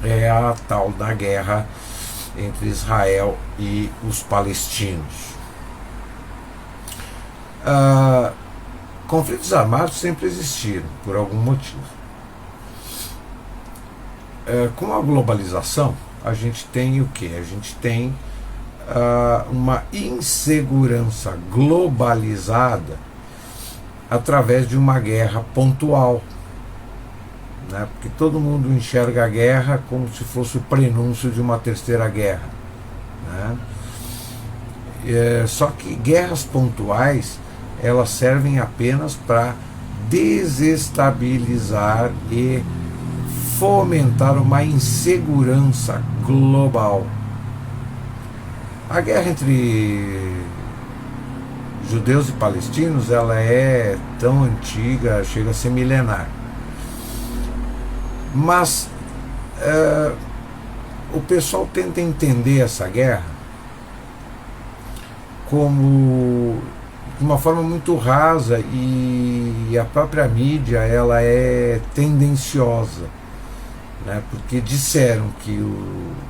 é a tal da guerra entre Israel e os palestinos. Conflitos armados sempre existiram, por algum motivo. Com a globalização, a gente tem o quê? A gente tem uma insegurança globalizada através de uma guerra pontual, né? Porque todo mundo enxerga a guerra como se fosse o prenúncio de uma terceira guerra, né? Só que guerras pontuais, elas servem apenas para desestabilizar e fomentar uma insegurança global. A guerra entre judeus e palestinos, ela é tão antiga, chega a ser milenar. Mas o pessoal tenta entender essa guerra como de uma forma muito rasa, e a própria mídia, ela é tendenciosa, né? Porque disseram que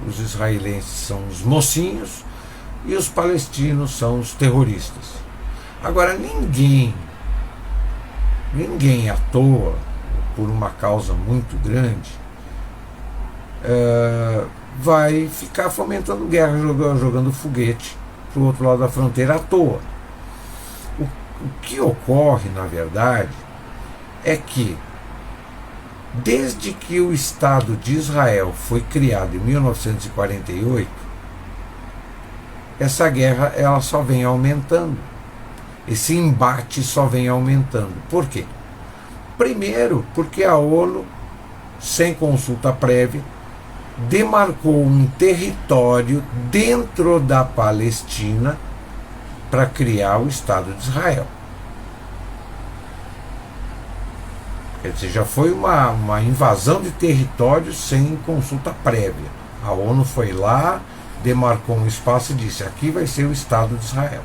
os israelenses são os mocinhos e os palestinos são os terroristas. Agora, ninguém à toa, por uma causa muito grande, vai ficar fomentando guerra, jogando foguete para o outro lado da fronteira à toa. O que ocorre, na verdade, é que desde que o Estado de Israel foi criado em 1948, essa guerra, ela só vem aumentando. Esse embate só vem aumentando. Por quê? Primeiro, porque a ONU, sem consulta prévia, demarcou um território dentro da Palestina para criar o Estado de Israel. Quer dizer, já foi uma invasão de território sem consulta prévia. A ONU foi lá, demarcou um espaço e disse: aqui vai ser o Estado de Israel,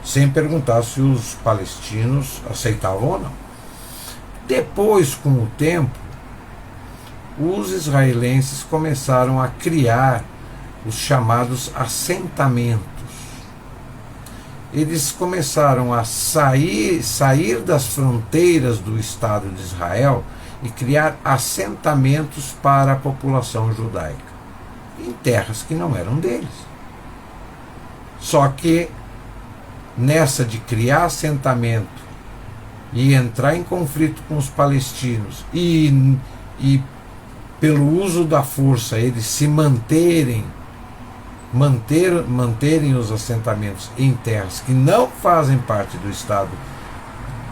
sem perguntar se os palestinos aceitavam ou não. Depois, com o tempo, os israelenses começaram a criar os chamados assentamentos. Eles começaram a sair das fronteiras do Estado de Israel e criar assentamentos para a população judaica, em terras que não eram deles. Só que nessa de criar assentamento e entrar em conflito com os palestinos e pelo uso da força eles se manterem os assentamentos em terras que não fazem parte do Estado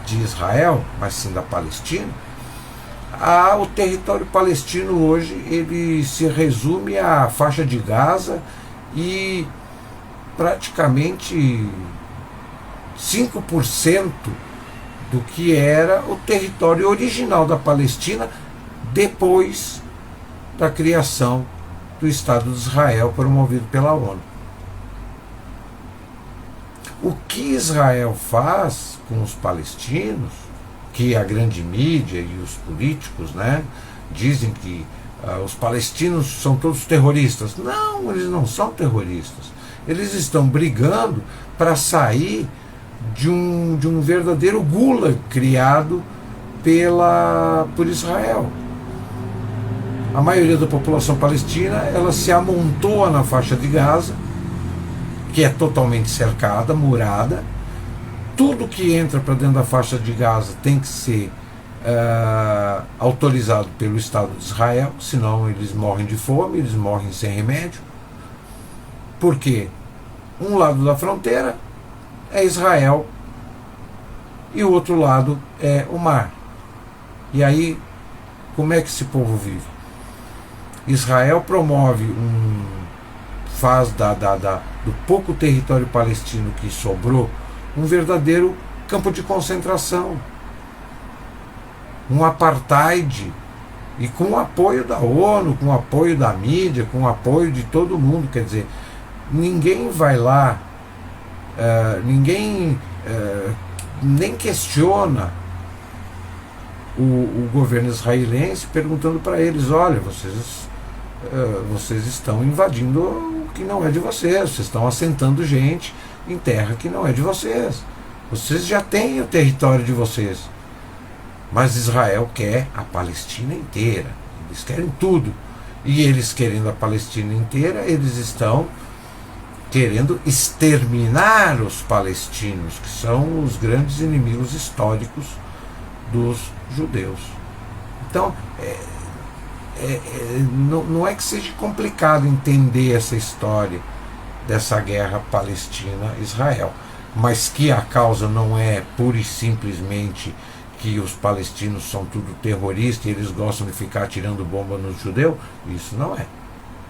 de Israel, mas sim da Palestina, o território palestino hoje ele se resume à faixa de Gaza e praticamente 5% do que era o território original da Palestina depois da criação do Estado de Israel promovido pela ONU. O que Israel faz com os palestinos, que a grande mídia e os políticos, né, dizem que os palestinos são todos terroristas. Não, eles não são terroristas. Eles estão brigando para sair de um verdadeiro gulag criado por Israel. A maioria da população palestina, ela se amontoa na faixa de Gaza, que é totalmente cercada, murada. Tudo que entra para dentro da faixa de Gaza tem que ser autorizado pelo Estado de Israel, senão eles morrem de fome, eles morrem sem remédio. Porque um lado da fronteira é Israel e o outro lado é o mar. E aí, como é que esse povo vive? Israel faz do pouco território palestino que sobrou um verdadeiro campo de concentração, um apartheid, e com o apoio da ONU, com o apoio da mídia, com o apoio de todo mundo. Quer dizer, ninguém vai lá, ninguém nem questiona o governo israelense perguntando para eles: olha, vocês estão invadindo o que não é de vocês estão assentando gente em terra que não é de vocês já têm o território de vocês, mas Israel quer a Palestina inteira, eles querem tudo, e eles querendo a Palestina inteira, eles estão querendo exterminar os palestinos, que são os grandes inimigos históricos dos judeus. Então, não é que seja complicado entender essa história dessa guerra Palestina-Israel, mas que a causa não é pura e simplesmente que os palestinos são tudo terroristas e eles gostam de ficar atirando bomba nos judeus, isso não é.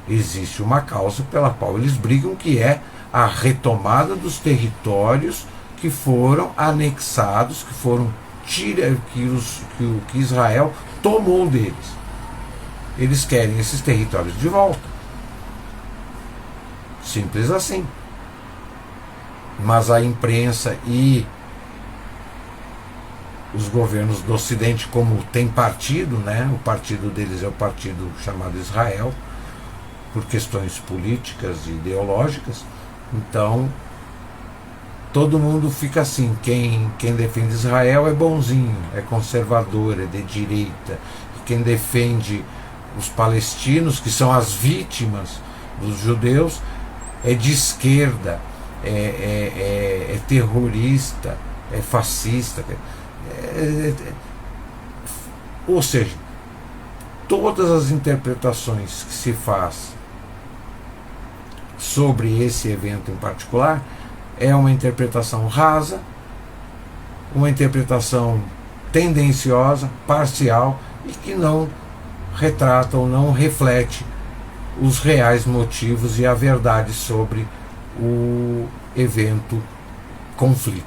Existe uma causa pela qual eles brigam, que é a retomada dos territórios que foram anexados, que foram que Israel tomou deles. Eles querem esses territórios de volta. Simples assim. Mas a imprensa e os governos do Ocidente, como tem partido, né? O partido deles é o partido chamado Israel, por questões políticas e ideológicas. Então, todo mundo fica assim: quem defende Israel é bonzinho, é conservador, é de direita. E quem defende os palestinos, que são as vítimas dos judeus, é de esquerda, é terrorista, é fascista. Ou seja, todas as interpretações que se faz sobre esse evento em particular é uma interpretação rasa, uma interpretação tendenciosa, parcial, e que não retrata ou não reflete os reais motivos e a verdade sobre o evento conflito.